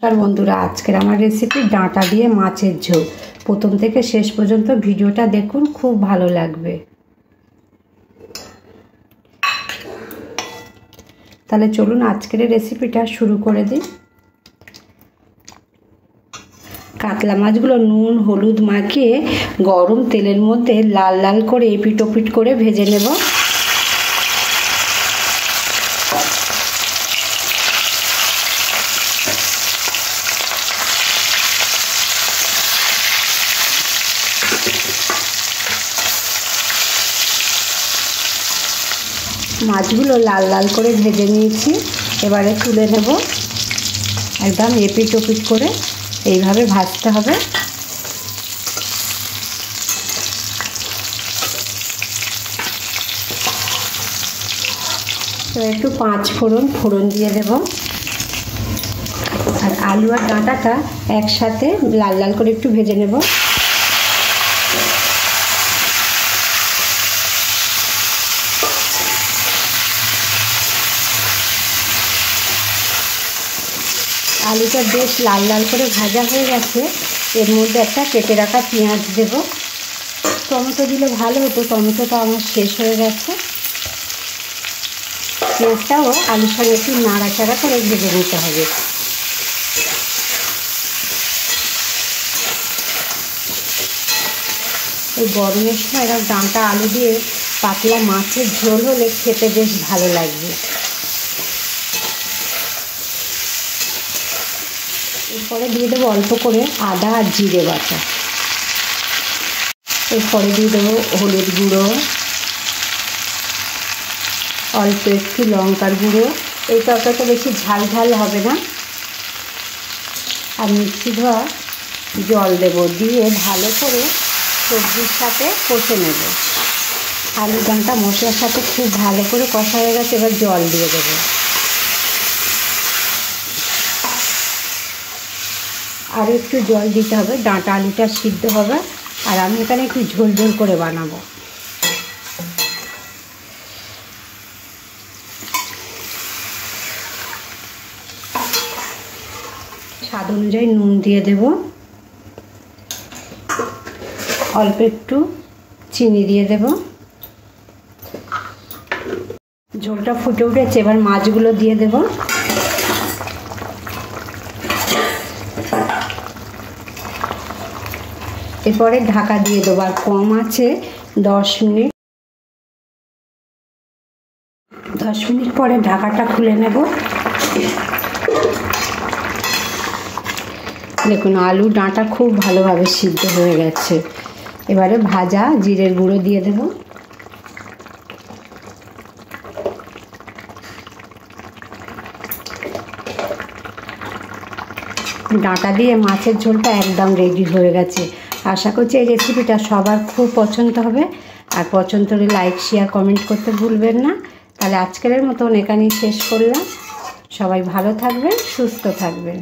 আর বন্ধুরা, আজকের আমার রেসিপি ডাঁটা দিয়ে মাছের ঝোল। প্রথম থেকে শেষ পর্যন্ত ভিডিওটা দেখুন, খুব ভালো লাগবে। তাহলে চলুন আজকের রেসিপিটা শুরু করে দিই। কাতলা মাছগুলো নুন হলুদ মাখিয়ে গরম তেলের মধ্যে লাল লাল করে এপিট ওপিট করে ভেজে নেব। মাছগুলো লাল লাল করে ভেজে নিয়েছি, এবারে তুলে নেব। একদম এপিট ওপিট করে এইভাবে ভাজতে হবে। এবার একটু 5 ফোড়ন দিয়ে দেব। আর আলু আর ডাঁটাটা একসাথে লাল লাল করে একটু ভেজে নেব। আলুটা বেশ লাল লাল করে ভাজা হয়ে গেছে। এর মধ্যে একটা কেটে রাখা পেঁয়াজ দেব। টমেটো দিলে ভালো হতো, টমেটোটা আমার শেষ হয়ে গেছে। পেঁয়াজটাও আলুর সঙ্গে একটু নাড়াচাড়া করে ভেজে নিতে হবে। এই গরমের সময় এরকম ডাঁটা আলু দিয়ে পাতলা মাছের ঝোল হলে খেতে বেশ ভালো লাগবে। এরপরে দিয়ে দেবো অল্প করে আদা আর জিরে বাটা। এরপরে দিয়ে দেবো হলুদ গুঁড়ো, অল্প একটু লঙ্কার গুঁড়ো। এই তরকারিটা বেশি ঝাল ঝাল হবে না। আর মিষ্টি ধোয়া জল দেবো, দিয়ে ভালো করে সবজির সাথে কষে নেব। আলু ডাঁটা মশলার সাথে খুব ভালো করে কষা হয়ে গেছে, এবার জল দিয়ে দেবো। আর একটু জল দিতে হবে, ডাঁটা আলুটা সিদ্ধ হবে। আর আমি এখানে একটু ঝোল ঝোল করে বানাবো। স্বাদ অনুযায়ী নুন দিয়ে দেব, অল্প একটু চিনি দিয়ে দেব। ঝোলটা ফুটে উঠেছে, এবার মাছগুলো দিয়ে দেব। এরপরে ঢাকা দিয়ে দেবো, আর কম আছে 10 মিনিট। 10 মিনিট পরে ঢাকাটা খুলে নেব। দেখুন আলু ডাঁটা খুব ভালোভাবে সিদ্ধ হয়ে গেছে। এবারে ভাজা জিরের গুঁড়ো দিয়ে দেব। ডাঁটা দিয়ে মাছের ঝোলটা একদম রেডি হয়ে গেছে। আশা করছি এই রেসিপিটা সবার খুব পছন্দ হবে। আর পছন্দ হলে লাইক শেয়ার কমেন্ট করতে ভুলবেন না। তাহলে আজকের মতন এখানেই শেষ করলাম। সবাই ভালো থাকবেন, সুস্থ থাকবেন।